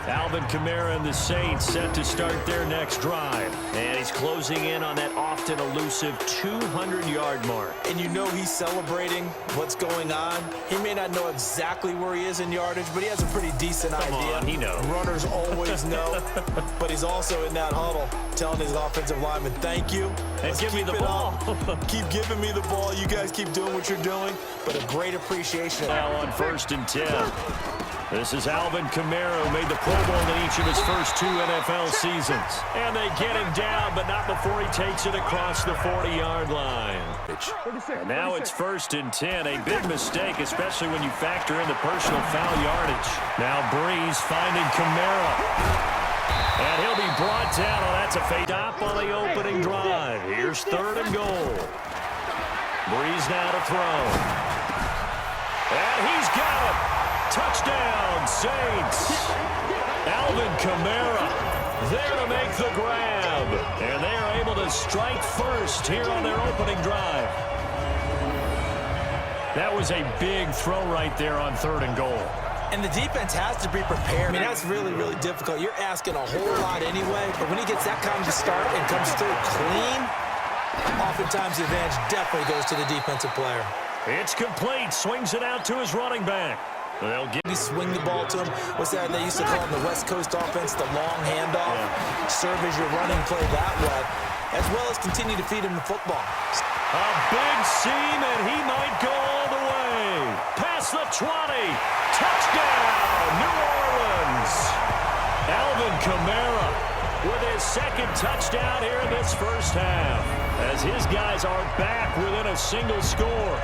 Alvin Kamara and the Saints set to start their next drive. And he's closing in on that often elusive 200-yard mark. And you know he's celebrating what's going on. He may not know exactly where he is in yardage, but he has a pretty decent idea. Come on, he knows. Runners always know. But he's also in that huddle telling his offensive lineman, thank you. And give me the ball. Keep giving me the ball. You guys keep doing what you're doing. But a great appreciation. Now on 1st and 10. This is Alvin Kamara, who made the Pro Bowl in each of his first 2 NFL seasons. And they get him down, but not before he takes it across the 40-yard line. And now it's 1st and 10. A big mistake, especially when you factor in the personal foul yardage. Now Breeze finding Kamara. And he'll be brought down. Oh, that's a fake stop on the opening drive. Here's 3rd and goal. Breeze now to throw. And he's got it. Touchdown, Saints. Alvin Kamara there to make the grab. And they are able to strike first here on their opening drive. That was a big throw right there on 3rd and goal. And the defense has to be prepared. I mean, that's really, really difficult. You're asking a whole lot anyway, but when he gets that kind of start and comes through clean, oftentimes the advantage definitely goes to the defensive player. It's complete. Swings it out to his running back. They'll get swing the ball to him. What's that they used to call in the West Coast offense, the long handoff? Yeah. Serve as your running play that way, as well as continue to feed him the football. A big seam, and he might go all the way. Past the 20. Touchdown, New Orleans. Alvin Kamara with his 2nd touchdown here in this first half, as his guys are back within a single score.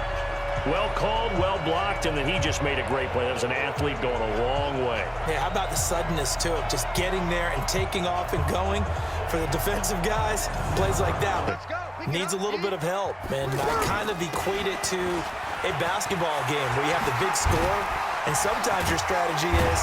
Well called, well blocked, and then he just made a great play. That was an athlete going a long way. Yeah, how about the suddenness to it? Just getting there and taking off and going. For the defensive guys, plays like that needs a little bit of help. And I kind of equate it to a basketball game where you have the big score, and sometimes your strategy is,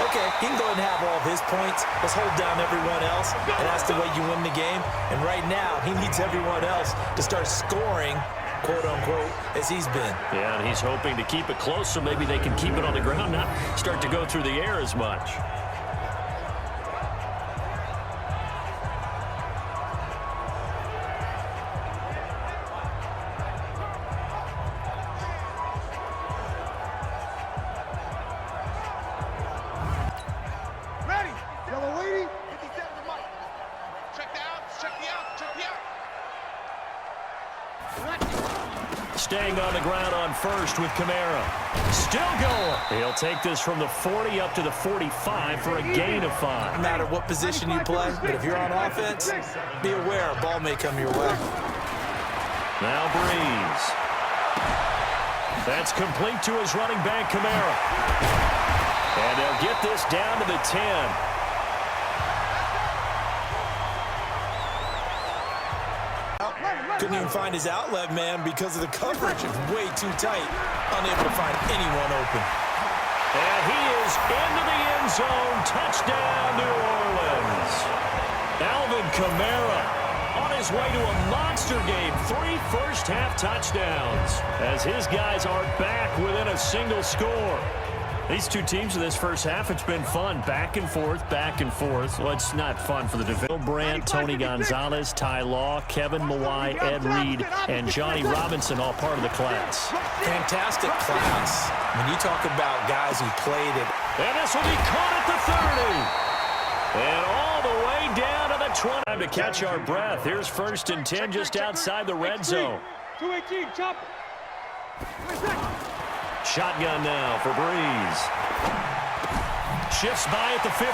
okay, he can go ahead and have all of his points. Let's hold down everyone else, and that's the way you win the game. And right now, he needs everyone else to start scoring, quote-unquote, as he's been. Yeah, and he's hoping to keep it close so maybe they can keep it on the ground, not start to go through the air as much. Staying on the ground on 1st with Kamara. Still going. He'll take this from the 40 up to the 45 for a gain of 5. No matter what position you play, but if you're on offense, be aware a ball may come your way. Now Breeze. That's complete to his running back, Kamara. And they'll get this down to the 10. Couldn't even find his outlet man because of the coverage. It's way too tight. Unable to find anyone open. And he is into the end zone. Touchdown, New Orleans. Alvin Kamara on his way to a monster game. 3 first-half touchdowns as his guys are back within a single score. These two teams in this first half, it's been fun. Back and forth, back and forth. Well, it's not fun for the division. Bill Brandt, Tony Gonzalez, Ty Law, Kevin Mawai, Ed Reed, and Johnny Robinson, all part of the class. Fantastic class. When you talk about guys who played it. And this will be caught at the 30. And all the way down to the 20. Time to catch our breath. Here's 1st and 10 just outside the red zone. 218, chop. Shotgun now for Breeze. Shifts by at the 15.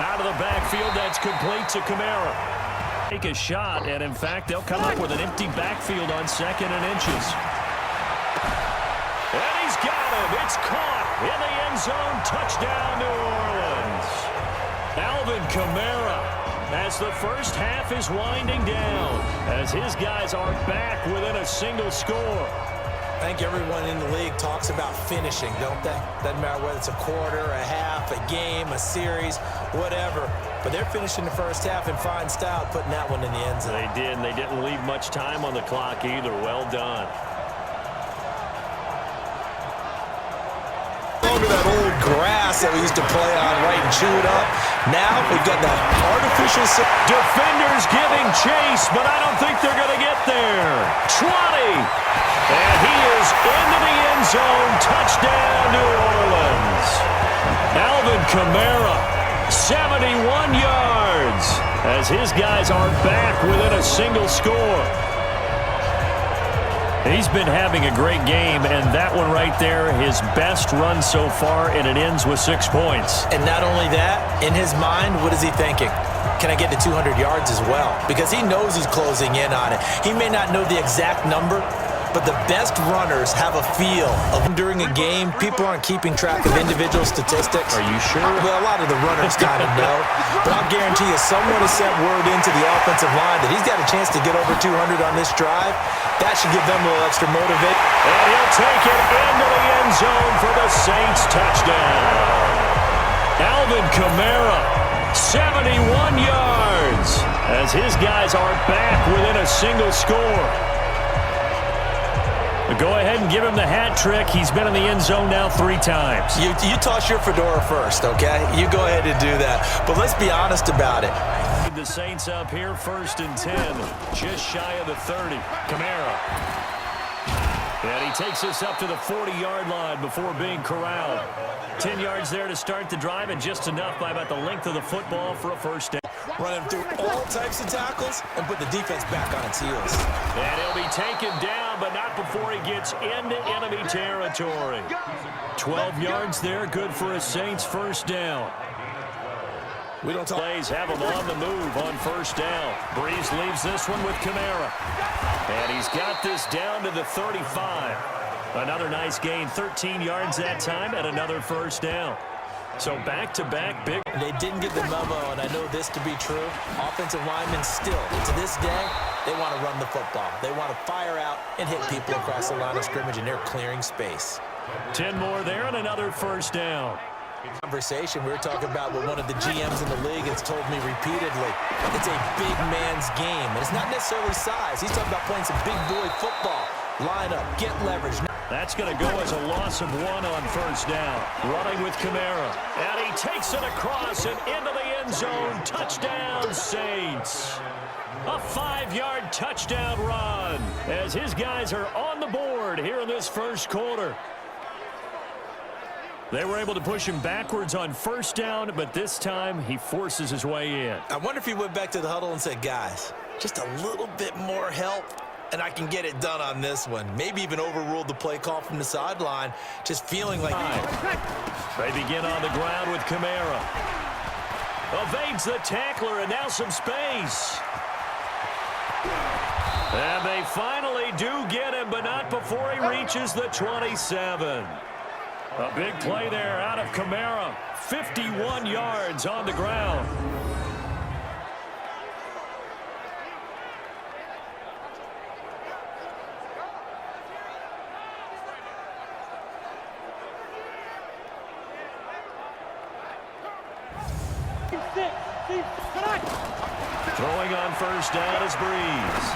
Out of the backfield, that's complete to Kamara. Take a shot, and in fact, they'll come up with an empty backfield on 2nd and inches. And he's got him. It's caught in the end zone. Touchdown, New Orleans. Alvin Kamara, as the first half is winding down, as his guys are back within a single score. I think everyone in the league talks about finishing, don't they? Doesn't matter whether it's a quarter, a half, a game, a series, whatever. But they're finishing the first half in fine style, putting that one in the end zone. They did, and they didn't leave much time on the clock either. Well done. Longer that old grass that we used to play on right in chewed up. Now we've got that artificial... Defenders giving chase, but I don't think they're going to get there. 20. And he is into the end zone. Touchdown, New Orleans. Alvin Kamara, 71 yards, as his guys are back within a single score. He's been having a great game, and that one right there, his best run so far, and it ends with 6 points. And not only that, in his mind, what is he thinking? Can I get to 200 yards as well? Because he knows he's closing in on it. He may not know the exact number, but the best runners have a feel of during a game. People aren't keeping track of individual statistics. Are you sure? Well, a lot of the runners kind of know. But I'll guarantee you someone has sent word into the offensive line that he's got a chance to get over 200 on this drive. That should give them a little extra motivate. And he'll take it into the end zone for the Saints touchdown. Alvin Kamara, 71 yards, as his guys are back within a single score. Go ahead and give him the hat trick. He's been in the end zone now 3 times. You toss your fedora first, okay? You go ahead and do that. But let's be honest about it. The Saints up here, 1st and 10, just shy of the 30. Kamara. And he takes us up to the 40-yard line before being corralled. 10 yards there to start the drive, and just enough by about the length of the football for a first down. Run him through all types of tackles and put the defense back on its heels. And he'll be taken down, but not before he gets into enemy territory. 12 yards there, good for a Saints first down. We don't talk. Plays have him on the move on first down. Breeze leaves this one with Kamara. And he's got this down to the 35. Another nice gain, 13 yards that time, and another first down. So back-to-back big. They didn't get the memo, and I know this to be true. Offensive linemen still, to this day, they want to run the football. They want to fire out and hit people across the line of scrimmage, and they're clearing space. 10 more there and another first down. Conversation we were talking about with one of the GMs in the league has told me repeatedly, it's a big man's game, and it's not necessarily size. He's talking about playing some big boy football. Line up, get leverage. That's going to go as a loss of 1 on first down. Running with Kamara. And he takes it across and into the end zone. Touchdown, Saints. A 5-yard touchdown run as his guys are on the board here in this first quarter. They were able to push him backwards on first down, but this time he forces his way in. I wonder if he went back to the huddle and said, guys, just a little bit more help, and I can get it done on this one. Maybe even overruled the play call from the sideline, just feeling like... They begin on the ground with Kamara. Evades the tackler, and now some space. And they finally do get him, but not before he reaches the 27. A big play there out of Kamara. 51 yards on the ground. Throwing on first down is Breeze.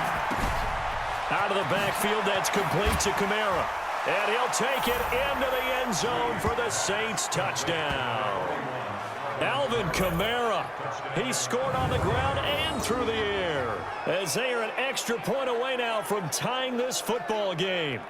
Out of the backfield, that's complete to Kamara. And he'll take it into the end zone for the Saints touchdown. Alvin Kamara, he scored on the ground and through the air, as they are an extra point away now from tying this football game.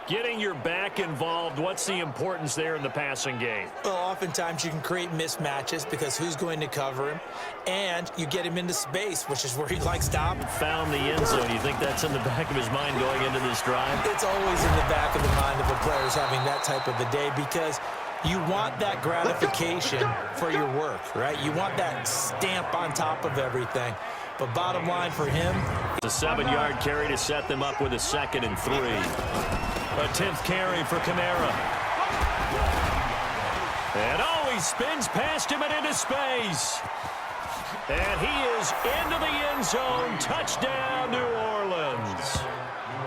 Getting your back involved, what's the importance there in the passing game? Well, oftentimes you can create mismatches because who's going to cover him, and you get him into space, which is where he likes to operate. Found the end zone. You think that's in the back of his mind going into this drive? It's always in the back of the mind of a player having that type of a day, because you want that gratification for your work, right? You want that stamp on top of everything. But bottom line for him, it's a 7-yard carry to set them up with a 2nd and 3. A 10th carry for Kamara. And oh, he spins past him and into space. And he is into the end zone. Touchdown, New Orleans.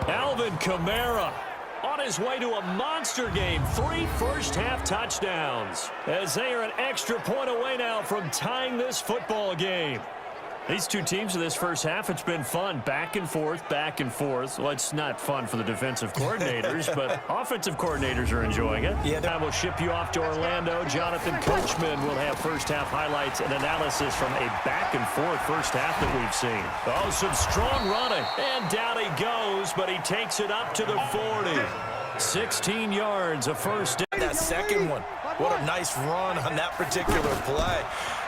Alvin Kamara on his way to a monster game. 3 first-half touchdowns, as they are an extra point away now from tying this football game. These two teams in this first half, it's been fun. Back and forth, back and forth. Well, it's not fun for the defensive coordinators, but offensive coordinators are enjoying it. Yeah, I will ship you off to Orlando. Jonathan Coachman will have first half highlights and analysis from a back and forth first half that we've seen. Oh, some strong running. And down he goes, but he takes it up to the 40. 16 yards, a first down. That second one, what a nice run on that particular play.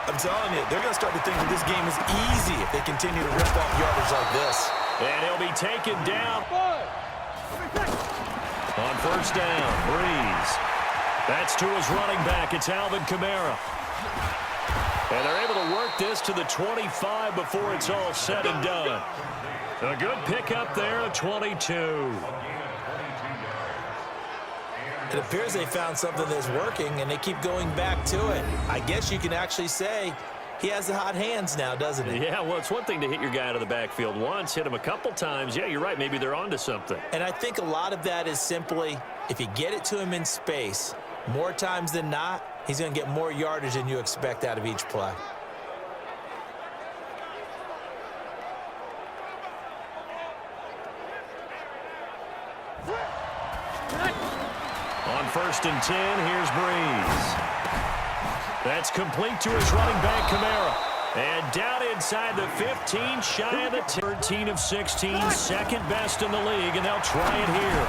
I'm telling you, they're going to start to think that this game is easy if they continue to rip off yardage like this. And he'll be taken down. On first down, Breeze. That's to his running back. It's Alvin Kamara. And they're able to work this to the 25 before it's all said and done. A good pickup there, a 22. It appears they found something that's working, and they keep going back to it. I guess you can actually say he has the hot hands now, doesn't he? Yeah, well, it's one thing to hit your guy out of the backfield once, hit him a couple times. Yeah, you're right. Maybe they're onto something. And I think a lot of that is simply if you get it to him in space, more times than not, he's going to get more yardage than you expect out of each play. On first and 10, here's Breeze. That's complete to his running back, Kamara. And down inside the 15, shy of the 13 of 16, second best in the league, and they'll try it here.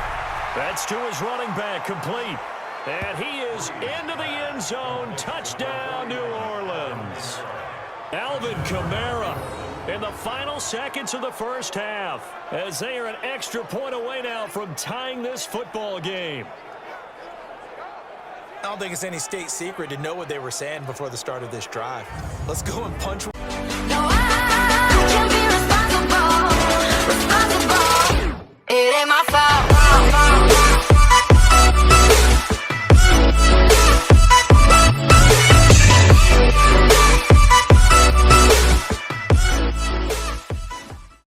That's to his running back, complete. And he is into the end zone. Touchdown, New Orleans. Alvin Kamara in the final seconds of the first half, as they are an extra point away now from tying this football game. I don't think it's any state secret to know what they were saying before the start of this drive. Let's go and punch. No,